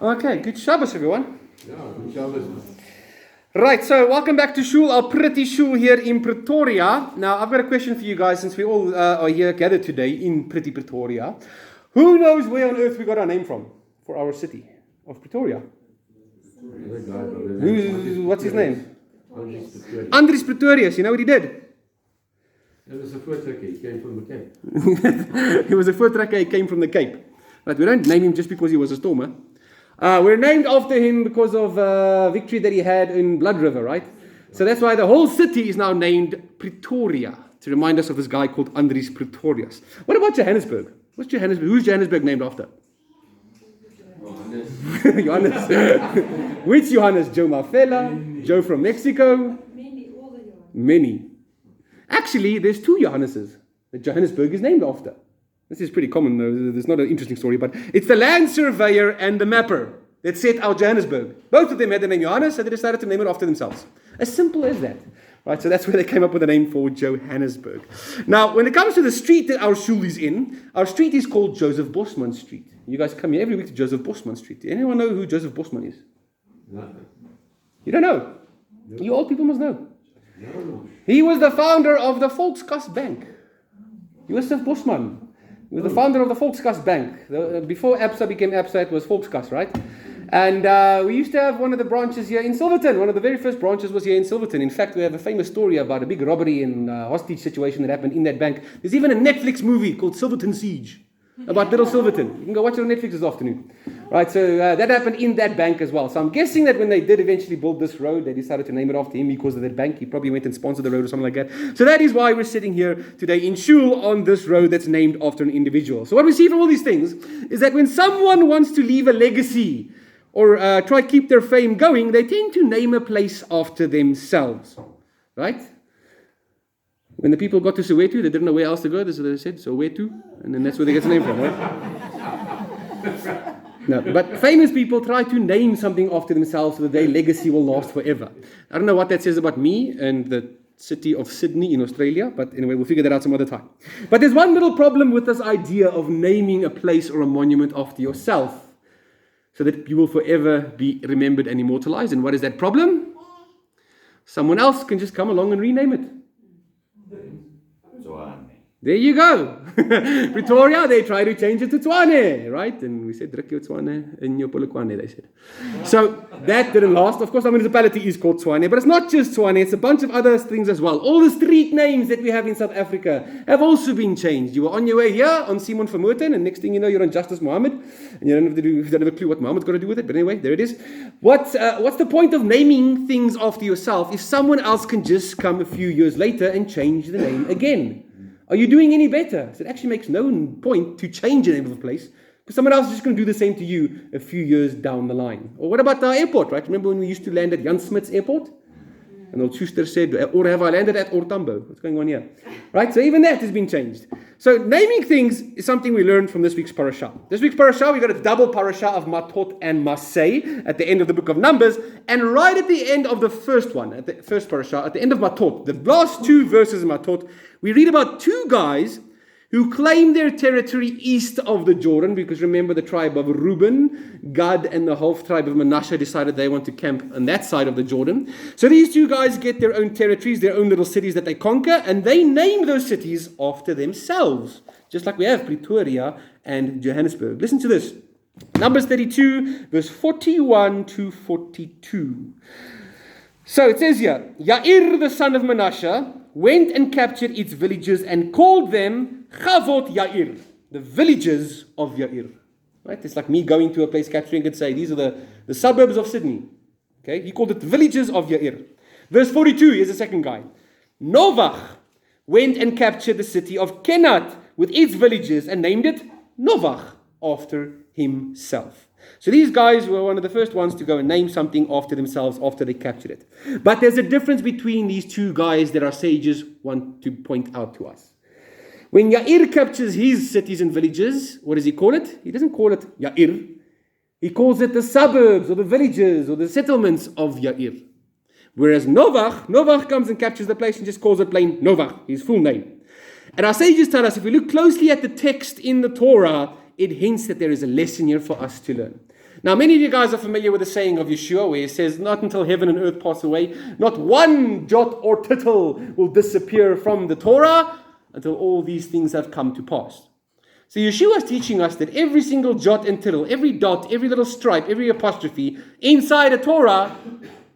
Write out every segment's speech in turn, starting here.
Okay, good Shabbos, everyone. Yeah, good Shabbos. Right, so welcome back to Shul, our pretty Shul here in Pretoria. Now, I've got a question for you guys since we all are here gathered today in pretty Pretoria. Who knows where on earth we got our name from for our city of Pretoria? What's his name? Andries Pretorius. You know what he did? It was a voortrekker. He came from the Cape. He was a voortrekker, he came from the Cape. But we don't name him just because he was a stormer. We're named after him because of victory that he had in Blood River, right? So that's why the whole city is now named Pretoria, to remind us of this guy called Andries Pretorius. What about Johannesburg? What's Johannesburg? Who's Johannesburg named after? Johannes. Which Johannes? Joe Mafela? Joe from Mexico? Many. Actually, there's two Johanneses that Johannesburg is named after. This is pretty common, though. There's not an interesting story, but it's the land surveyor and the mapper that set out Johannesburg. Both of them had the name Johannes, so they decided to name it after themselves. As simple as that. Right, so that's where they came up with the name for Johannesburg. Now, when it comes to the street that our shul is in, our street is called Joseph Bosman Street. You guys come here every week to Joseph Bosman Street. Anyone know who Joseph Bosman is? No. You don't know? No. You old people must know. No. He was the founder of the Volkskas Bank. Joseph Bosman. He was the founder of the Volkskas Bank. Before ABSA became ABSA, it was Volkskas, right? And we used to have one of the branches here in Silverton. One of the very first branches was here in Silverton. In fact, we have a famous story about a big robbery and hostage situation that happened in that bank. There's even a Netflix movie called Silverton Siege about little Silverton. You can go watch it on Netflix this afternoon. Right, so that happened in that bank as well. So I'm guessing that when they did eventually build this road, they decided to name it after him because of that bank. He probably went and sponsored the road or something like that. So that is why we're sitting here today in Shul on this road that's named after an individual. So what we see from all these things is that when someone wants to leave a legacy or try to keep their fame going, they tend to name a place after themselves. Right? When the people got to Soweto, they didn't know where else to go. So they said, Soweto. And then that's where they get the name from, right? No, but famous people try to name something after themselves so that their legacy will last forever. I don't know what that says about me and the city of Sydney in Australia, but anyway, we'll figure that out some other time. But there's one little problem with this idea of naming a place or a monument after yourself so that you will forever be remembered and immortalized. And what is that problem? Someone else can just come along and rename it. There you go. Pretoria, they try to change it to Tshwane, right? And we said, druk jou Tshwane in jou Polokwane, they said. So that didn't last. Of course, our municipality is called Tshwane, but it's not just Tshwane, it's a bunch of other things as well. All the street names that we have in South Africa have also been changed. You were on your way here on Simon Vermoten, and next thing you know, you're on Justice Mohammed, and you don't have a clue what Mohammed's got to do with it, but anyway, there it is. What's the point of naming things after yourself if someone else can just come a few years later and change the name again? Are you doing any better? So it actually makes no point to change the name of a place because someone else is just going to do the same to you a few years down the line. Or what about our airport, right? Remember when we used to land at Jan Smuts Airport? And old Schuster said, or have I landed at Ortambo? What's going on here? Right? So even that has been changed. So naming things is something we learned from this week's parasha. This week's parasha, we got a double parasha of Matot and Masei at the end of the book of Numbers. And right at the end of the first one, at the first parasha, at the end of Matot, the last two verses of Matot, we read about two guys who claimed their territory east of the Jordan, because remember the tribe of Reuben, Gad, and the half tribe of Manasseh decided they want to camp on that side of the Jordan. So these two guys get their own territories, their own little cities that they conquer, and they name those cities after themselves, just like we have Pretoria and Johannesburg. Listen to this. Numbers 32, verse 41 to 42. So it says here, Yair, the son of Manasseh, went and captured its villages and called them Chavot Yair, the villages of Yair. Right? It's like me going to a place capturing and say, these are the suburbs of Sydney. Okay? He called it the villages of Yair. Verse 42, here's the second guy. Novach went and captured the city of Kenat with its villages and named it Novach after himself. So these guys were one of the first ones to go and name something after themselves after they captured it. But there's a difference between these two guys that our sages want to point out to us. When Yair captures his cities and villages, what does he call it? He doesn't call it Yair. He calls it the suburbs or the villages or the settlements of Yair. Whereas Novach comes and captures the place and just calls it plain Novach, his full name. And our sages tell us, if we look closely at the text in the Torah, it hints that there is a lesson here for us to learn. Now, many of you guys are familiar with the saying of Yeshua where he says, not until heaven and earth pass away, not one jot or tittle will disappear from the Torah until all these things have come to pass. So Yeshua is teaching us that every single jot and tittle, every dot, every little stripe, every apostrophe inside a Torah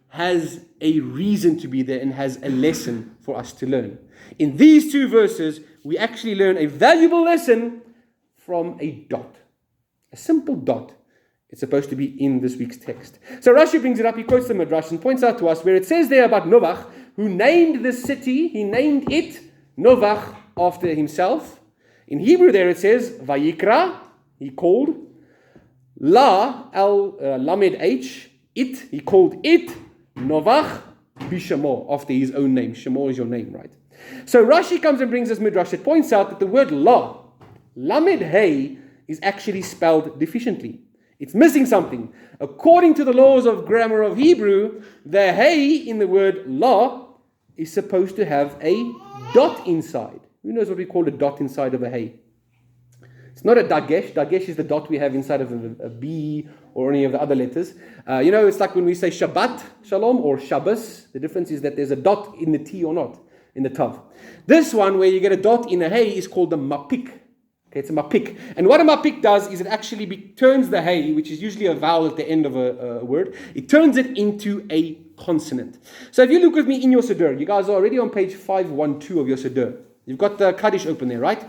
has a reason to be there and has a lesson for us to learn. In these two verses, we actually learn a valuable lesson from a dot. A simple dot. It's supposed to be in this week's text. So Rashi brings it up, he quotes the Midrash and points out to us where it says there about Novach, who named this city, he named it Novach after himself. In Hebrew there it says, Vayikra, he called. Lamed H, it, he called it Novach Bishamo, after his own name. Shamo is your name, right? So Rashi comes and brings this Midrash. It points out that the word Lamed Hey, is actually spelled deficiently. It's missing something. According to the laws of grammar of Hebrew, the Hey in the word La is supposed to have a dot inside. Who knows what we call a dot inside of a Hey? It's not a dagesh. Dagesh is the dot we have inside of a B or any of the other letters. It's like when we say Shabbat, Shalom, or Shabbos. The difference is that there's a dot in the T or not, in the Tav. This one, where you get a dot in a Hey, is called the mapik. Okay, it's a mapik. And what a mapik does is it actually turns the Hey, which is usually a vowel at the end of a word, it turns it into a consonant. So if you look with me in your Siddur, you guys are already on page 512 of your Siddur. You've got the Kaddish open there, right?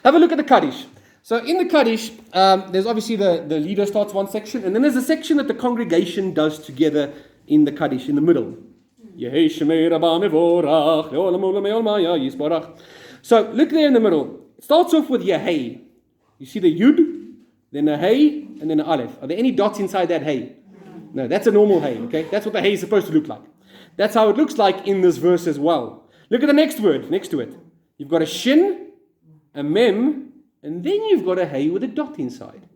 Have a look at the Kaddish. So in the Kaddish, there's obviously the leader starts one section, and then there's a section that the congregation does together in the Kaddish, in the middle. So look there in the middle. It starts off with Yehei. You see the Yud, then a Hey, and then an Aleph. Are there any dots inside that Hey? No, that's a normal Hey, okay? That's what the Hey is supposed to look like. That's how it looks like in this verse as well. Look at the next word next to it. You've got a Shin, a Mem, and then you've got a Hey with a dot inside.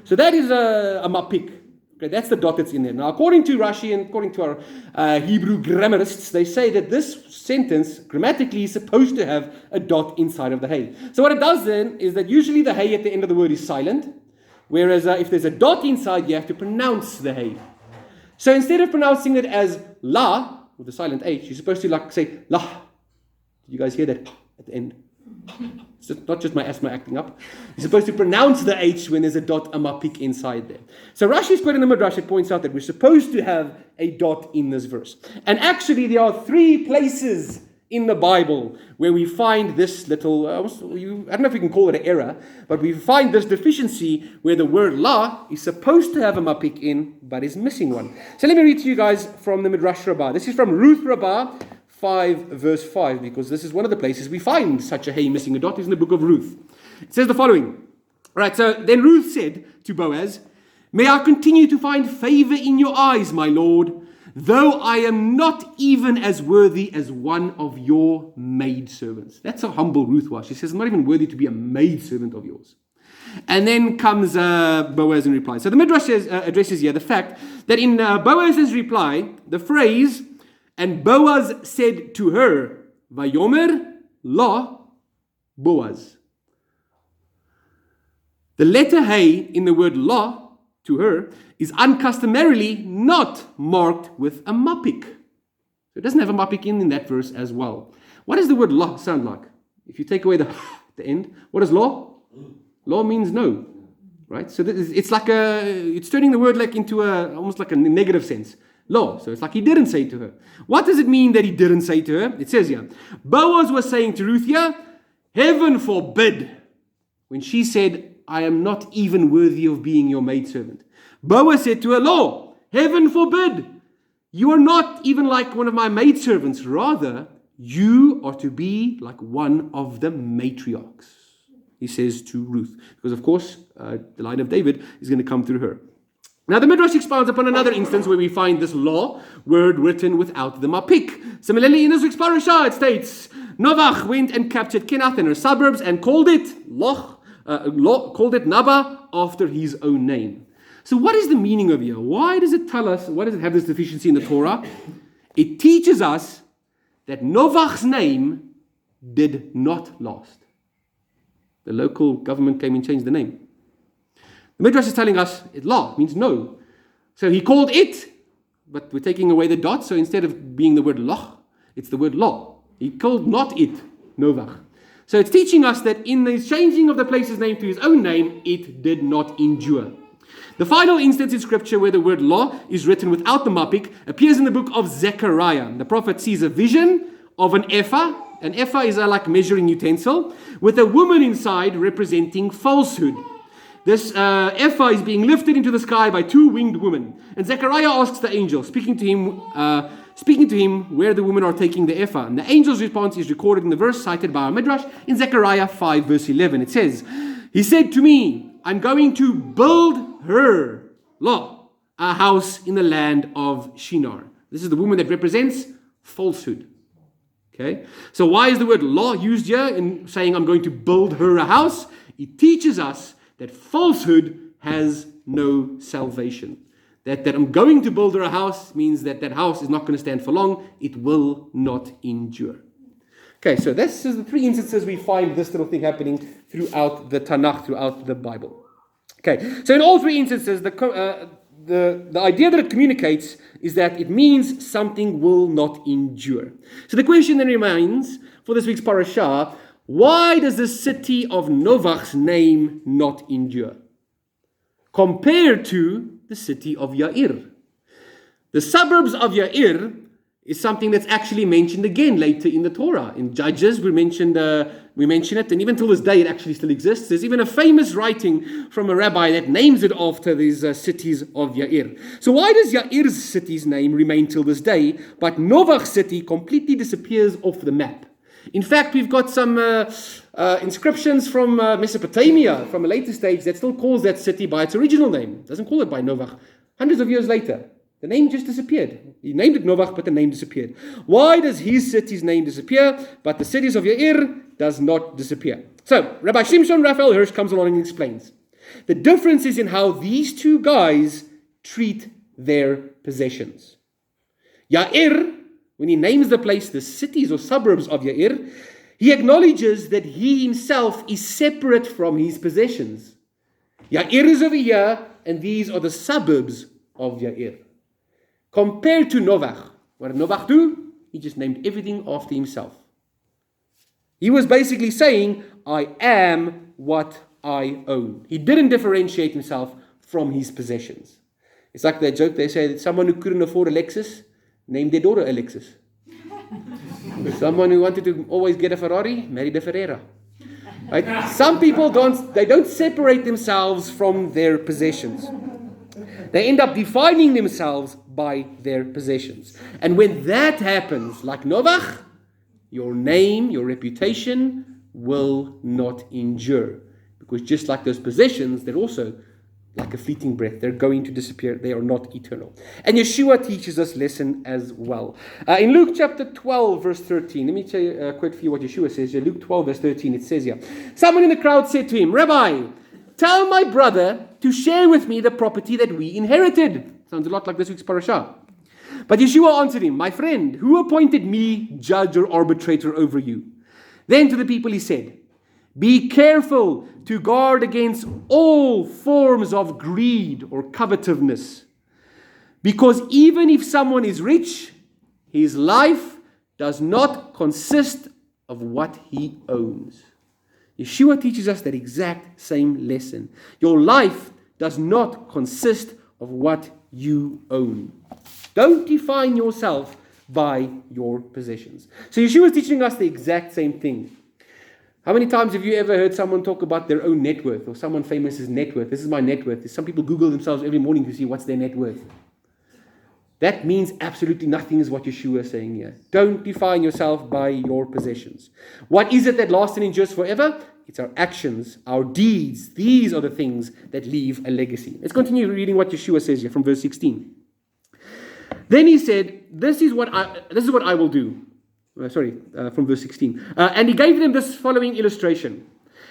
So that is a mapik. Okay, that's the dot that's in there. Now, according to Rashi and according to our Hebrew grammarists, they say that this sentence grammatically is supposed to have a dot inside of the Hey. So what it does then is that usually the Hey at the end of the word is silent, whereas if there's a dot inside, you have to pronounce the Hey. So instead of pronouncing it as La, with a silent H, you're supposed to say La. Did you guys hear that at the end? It's not just my asthma acting up. You're supposed to pronounce the H when there's a dot, a mapik inside there. So Rashi's quote in the Midrash, it points out that we're supposed to have a dot in this verse. And actually there are 3 places in the Bible where we find this little, I don't know if we can call it an error, but we find this deficiency where the word La is supposed to have a mapik in, but is missing one. So let me read to you guys from the Midrash Rabbah. This is from Ruth Rabbah 5 verse 5, because this is one of the places we find such a Hey missing a dot is in the book of Ruth. It says the following. Right, so then Ruth said to Boaz, "May I continue to find favor in your eyes, my Lord, though I am not even as worthy as one of your maidservants." That's how humble Ruth was. She says, "I'm not even worthy to be a maidservant of yours." And then comes Boaz in reply. So the Midrash addresses here the fact that in Boaz's reply, the phrase, "And Boaz said to her, Vayomer la Boaz." The letter Hey in the word la, to her, is uncustomarily not marked with a mapik. So it doesn't have a mapik in that verse as well. What does the word la sound like? If you take away the end, what is la? La means no, right? So it's like it's turning the word into almost like a negative sense. Law. So it's like he didn't say to her. What does it mean that he didn't say to her? It says here, Boaz was saying to Ruth here, "Heaven forbid," when she said, "I am not even worthy of being your maidservant." Boaz said to her, "Law, heaven forbid. You are not even like one of my maidservants. Rather, you are to be like one of the matriarchs," he says to Ruth. Because, of course, the line of David is going to come through her. Now, the Midrash expounds upon another instance where we find this law word written without the mapik. Similarly, in this week's parasha, it states, Novach went and captured Kenath and her suburbs and called it Naba after his own name. So what is the meaning of here? Why does it tell us, why does it have this deficiency in the Torah? It teaches us that Novach's name did not last. The local government came and changed the name. The Midrash is telling us la means no. So he called it, but we're taking away the dot. So instead of being the word loch, it's the word la. He called not it Novach. So it's teaching us that in the changing of the place's name to his own name, it did not endure. The final instance in scripture where the word law is written without the mapik appears in the book of Zechariah. The prophet sees a vision of an ephah. An ephah is a like measuring utensil with a woman inside representing falsehood. This ephah is being lifted into the sky by two winged women. And Zechariah asks the angel, speaking to him where the women are taking the ephah. And the angel's response is recorded in the verse cited by our Midrash in Zechariah 5 verse 11. It says, he said to me, I'm going to build her, law, a house in the land of Shinar. This is the woman that represents falsehood. Okay, so why is the word law used here in saying I'm going to build her a house? It teaches us that falsehood has no salvation. That I'm going to build her a house means that that house is not going to stand for long. It will not endure. Okay, so this is the three instances we find this little thing happening throughout the Tanakh, throughout the Bible. Okay, so in all three instances, the idea that it communicates is that it means something will not endure. So the question then remains for this week's parashah, why does the city of Novach's name not endure compared to the city of Yair? The suburbs of Yair is something that's actually mentioned again later in the Torah. In Judges, we mention it, and even till this day it actually still exists. There's even a famous writing from a rabbi that names it after these cities of Yair. So why does Yair's city's name remain till this day, but Novach's city completely disappears off the map? In fact, we've got some inscriptions from Mesopotamia, from a later stage, that still calls that city by its original name. It doesn't call it by Novach. Hundreds of years later, the name just disappeared. He named it Novach, but the name disappeared. Why does his city's name disappear, but the cities of Yair does not disappear? So, Rabbi Shimshon Raphael Hirsch comes along and explains. The difference is in how these two guys treat their possessions. Yair, when he names the place, the cities or suburbs of Yair, he acknowledges that he himself is separate from his possessions. Yair is over here, and these are the suburbs of Yair. Compared to Novach, what did Novach do? He just named everything after himself. He was basically saying, I am what I own. He didn't differentiate himself from his possessions. It's like that joke they say that someone who couldn't afford a Lexus named their daughter Alexis. Someone who wanted to always get a Ferrari married a Ferrera. Right? Some people don't separate themselves from their possessions. They end up defining themselves by their possessions. And when that happens, like Novach, your name, your reputation will not endure. Because just like those possessions, they're also like a fleeting breath. They're going to disappear. They are not eternal. And Yeshua teaches this lesson as well. In Luke chapter 12, verse 13, let me tell you, quote for you what Yeshua says here. Luke 12, verse 13, it says here, someone in the crowd said to him, Rabbi, tell my brother to share with me the property that we inherited. Sounds a lot like this week's parashah. But Yeshua answered him, my friend, who appointed me judge or arbitrator over you? Then to the people he said, be careful to guard against all forms of greed or covetousness. Because even if someone is rich, his life does not consist of what he owns. Yeshua teaches us that exact same lesson. Your life does not consist of what you own. Don't define yourself by your possessions. So Yeshua is teaching us the exact same thing. How many times have you ever heard someone talk about their own net worth, or someone famous's net worth? This is my net worth. Some people Google themselves every morning to see what's their net worth. That means absolutely nothing is what Yeshua is saying here. Don't define yourself by your possessions. What is it that lasts and endures forever? It's our actions, our deeds. These are the things that leave a legacy. Let's continue reading what Yeshua says here from verse 16. Then he said, this is what I will do. From verse 16. And he gave them this following illustration.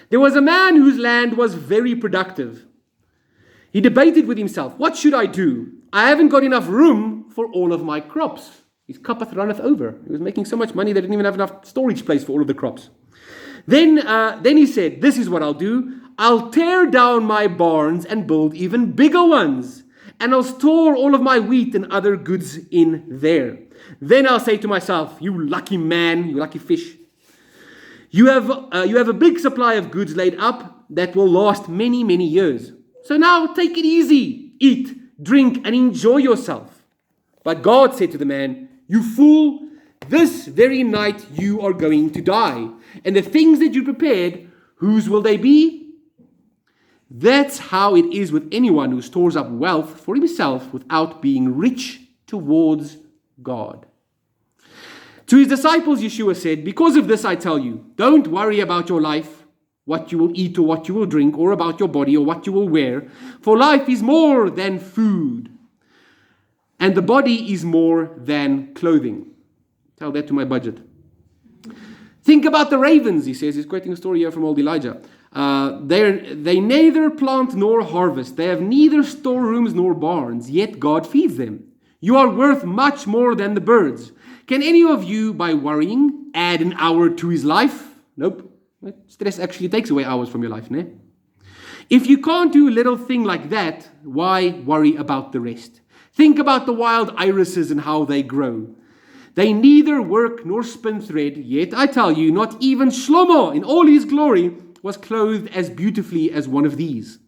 There was a man whose land was very productive. He debated with himself, what should I do? I haven't got enough room for all of my crops. His cuppeth runneth over. He was making so much money that he didn't even have enough storage place for all of the crops. Then he said, this is what I'll do. I'll tear down my barns and build even bigger ones. And I'll store all of my wheat and other goods in there. Then I'll say to myself, you lucky man, you lucky fish. You have a big supply of goods laid up that will last many, many years. So now take it easy. Eat, drink, and enjoy yourself. But God said to the man, you fool, this very night you are going to die. And the things that you prepared, whose will they be? That's how it is with anyone who stores up wealth for himself without being rich towards God. To his disciples, Yeshua said, because of this I tell you, don't worry about your life, what you will eat or what you will drink, or about your body or what you will wear. For life is more than food, and the body is more than clothing. Tell that to my budget. Think about the ravens, he says. He's quoting a story here from old Elijah. They neither plant nor harvest. They have neither storerooms nor barns, yet God feeds them. You are worth much more than the birds. Can any of you, by worrying, add an hour to his life? Nope. Stress actually takes away hours from your life, ne? If you can't do a little thing like that, why worry about the rest? Think about the wild irises and how they grow. They neither work nor spin thread, yet I tell you, not even Shlomo in all his glory was clothed as beautifully as one of these.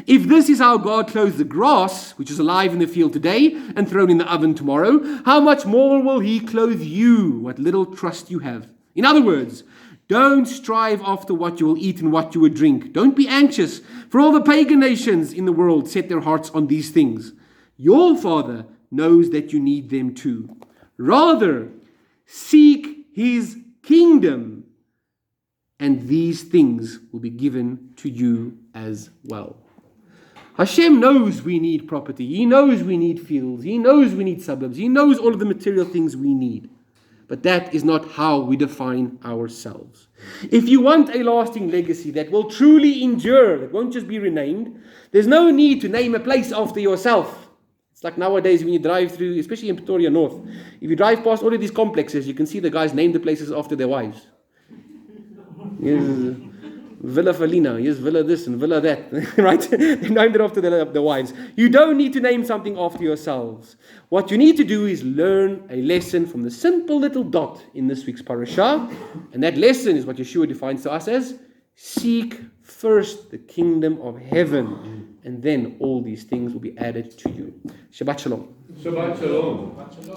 If this is how God clothes the grass, which is alive in the field today and thrown in the oven tomorrow, how much more will he clothe you, what little trust you have? In other words, don't strive after what you will eat and what you will drink. Don't be anxious, for all the pagan nations in the world set their hearts on these things. Your Father knows that you need them too. Rather, seek his kingdom, and these things will be given to you as well. Hashem knows we need property. He knows we need fields. He knows we need suburbs. He knows all of the material things we need. But that is not how we define ourselves. If you want a lasting legacy that will truly endure, that won't just be renamed, there's no need to name a place after yourself. It's like nowadays when you drive through, especially in Pretoria North, if you drive past all of these complexes, you can see the guys name the places after their wives. Yes, Villa Felina, yes, Villa this and Villa that, right? They named it after their wives. You don't need to name something after yourselves. What you need to do is learn a lesson from the simple little dot in this week's parasha, and that lesson is what Yeshua defines to us as, seek first the kingdom of heaven, and then all these things will be added to you. Shabbat Shalom. Shabbat Shalom.